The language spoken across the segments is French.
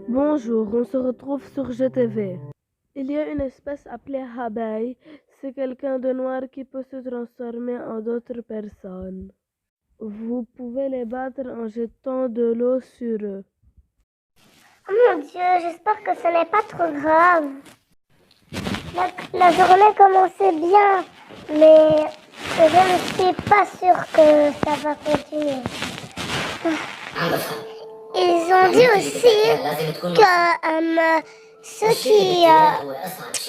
Bonjour, on se retrouve sur GTV. Il y a une espèce appelée Habay. C'est quelqu'un de noir qui peut se transformer en d'autres personnes. Vous pouvez les battre en jetant de l'eau sur eux. Oh mon Dieu, j'espère que ce n'est pas trop grave. La journée commençait bien, mais je ne suis pas sûre que ça va continuer. Ils ont dit aussi que ceux qui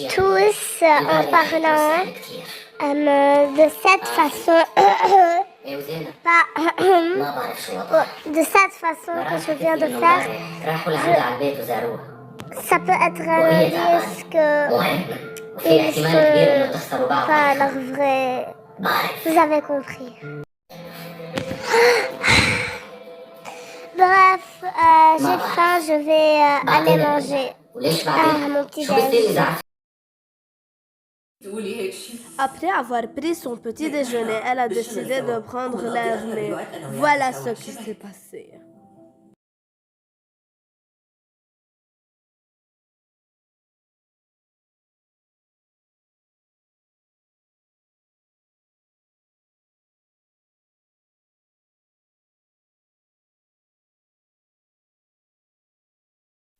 toussent en parlant de cette façon, de cette façon que je viens de faire, ça peut être un indice qu'ils sont pas leur vrai. Vous avez compris. Bref, j'ai faim, je vais aller manger mon petit déjeuner. Après avoir pris son petit déjeuner, elle a décidé de prendre l'air, mais voilà ce qui s'est passé.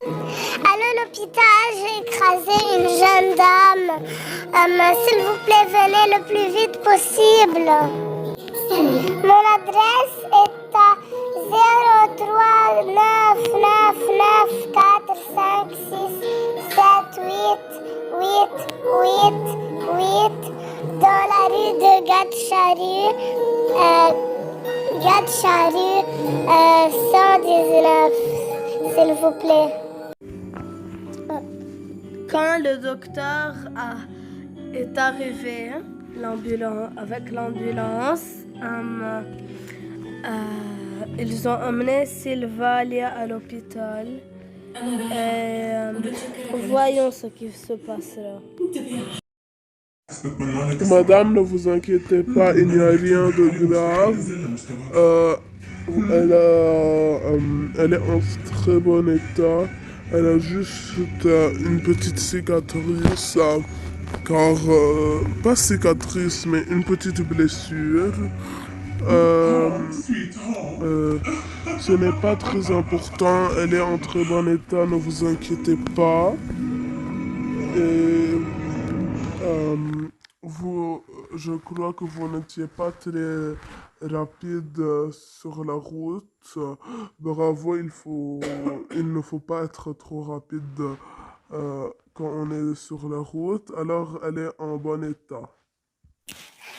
À l'hôpital, j'ai écrasé une jeune dame. S'il vous plaît, venez le plus vite possible. Mon adresse est à 03999467888 dans la rue de Gatcharu. Gatcharu 119, s'il vous plaît. Quand le docteur est arrivé, avec l'ambulance, ils ont emmené Sylvalia à l'hôpital. Voyons ce qui se passera. Madame, ne vous inquiétez pas, il n'y a rien de grave. Elle est en très bon état. Elle a juste une petite cicatrice, pas cicatrice, mais une petite blessure. Ce n'est pas très important, elle est en très bon état, ne vous inquiétez pas. Et je crois que vous n'étiez pas très rapide sur la route. Bravo, il ne faut pas être trop rapide quand on est sur la route. Alors, elle est en bon état.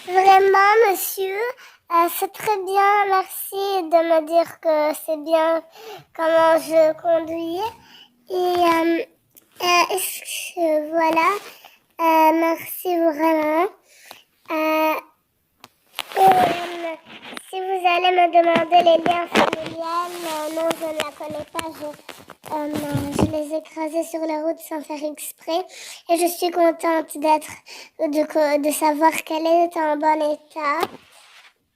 Vraiment, monsieur, c'est très bien. Merci de me dire que c'est bien comment je conduis. Et voilà, merci vraiment. Si vous allez me demander les liens familiales, non, je ne la connais pas. Je les ai écrasés sur la route sans faire exprès. Et je suis contente de savoir qu'elle est en bon état.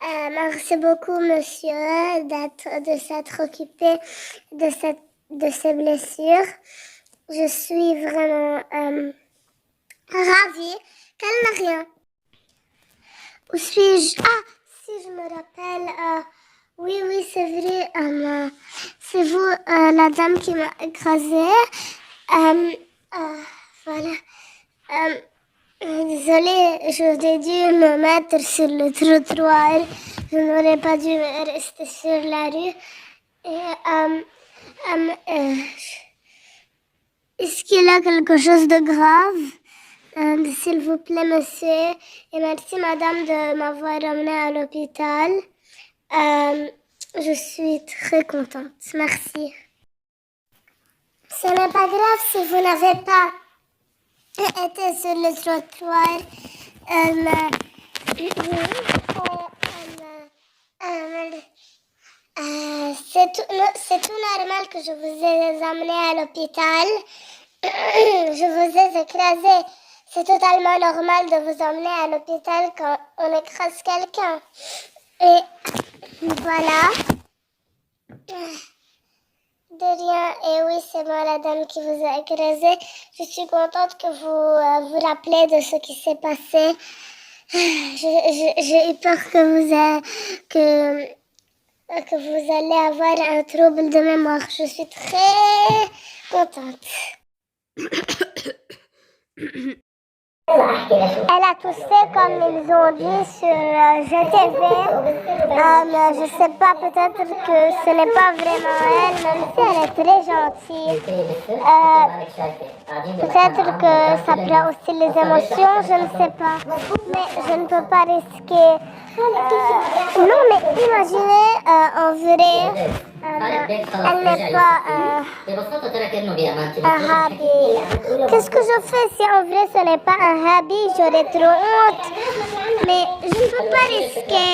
Merci beaucoup, monsieur, de s'être occupé de ces blessures. Je suis vraiment ravie qu'elle n'a rien. Où suis-je? Ah, si je me rappelle, oui, c'est vrai, c'est vous, la dame qui m'a écrasée. Voilà. Désolée, j'aurais dû me mettre sur le trottoir. Je n'aurais pas dû rester sur la rue. Est-ce qu'il y a quelque chose de grave? S'il vous plaît, monsieur. Et merci, madame, de m'avoir emmenée à l'hôpital. Je suis très contente. Merci. Ce n'est pas grave si vous n'avez pas été sur le trottoir. C'est tout normal que je vous ai amené à l'hôpital. Je vous ai écrasé. C'est totalement normal de vous emmener à l'hôpital quand on écrase quelqu'un. Et voilà. De rien, et oui, c'est moi la dame qui vous a écrasé. Je suis contente que vous vous rappelez de ce qui s'est passé. J'ai eu peur que vous allez avoir un trouble de mémoire. Je suis très contente. Elle a toussé comme ils ont dit sur GTV. Je sais pas, peut-être que ce n'est pas vraiment elle, même si elle est très gentille. Peut-être que ça prend aussi les émotions, je ne sais pas. Mais je ne peux pas risquer. Non, mais imaginez en vrai, elle n'est pas un habit. Qu'est-ce que je fais si en vrai ce n'est pas un habit? J'aurais trop honte. Mais je ne peux pas risquer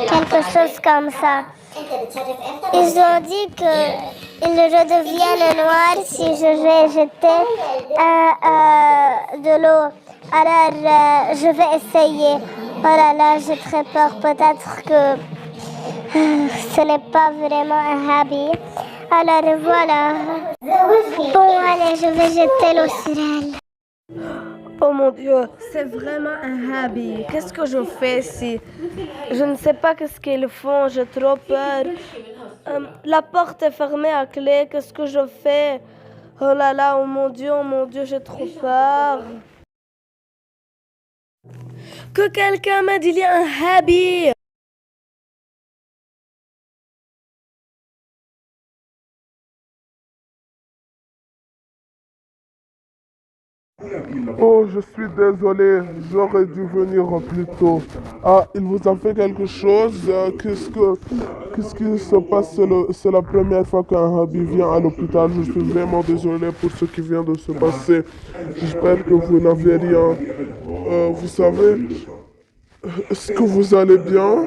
quelque chose comme ça. Ils ont dit qu'ils redeviennent noirs si je vais jeter de l'eau. Alors, je vais essayer. Oh là là, j'ai très peur. Peut-être que ce n'est pas vraiment un habit. Alors, voilà. Bon, allez, je vais jeter l'eau sur elle. Oh mon Dieu, c'est vraiment un habit. Qu'est-ce que je fais si... Je ne sais pas qu'est-ce qu'ils font, j'ai trop peur. La porte est fermée à clé, qu'est-ce que je fais? Oh là là, oh mon Dieu, j'ai trop peur. Que quelqu'un m'aide, il y a un habit. Oh, je suis désolé, j'aurais dû venir plus tôt. Ah, il vous a fait quelque chose? Qu'est-ce qui se passe? C'est la première fois qu'un habit vient à l'hôpital. Je suis vraiment désolé pour ce qui vient de se passer. J'espère que vous n'avez rien. Vous savez, est-ce que vous allez bien?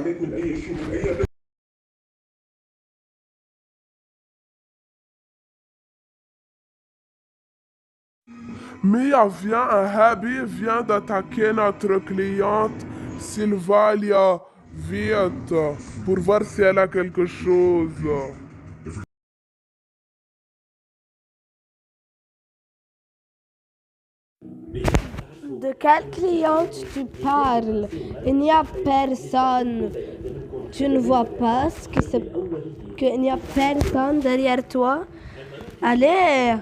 Mia vient d'attaquer notre cliente Sylvalia vite pour voir si elle a quelque chose. De quelle cliente tu parles? Il n'y a personne. Tu ne vois pas qu'il n'y a personne derrière toi? Allez!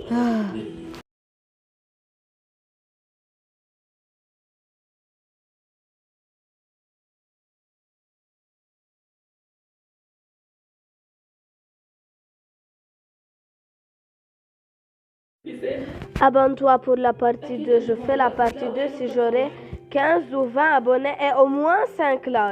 Ah. Abonne-toi pour la partie 2. Je fais la partie 2 si j'aurai 15 ou 20 abonnés et au moins 5 likes.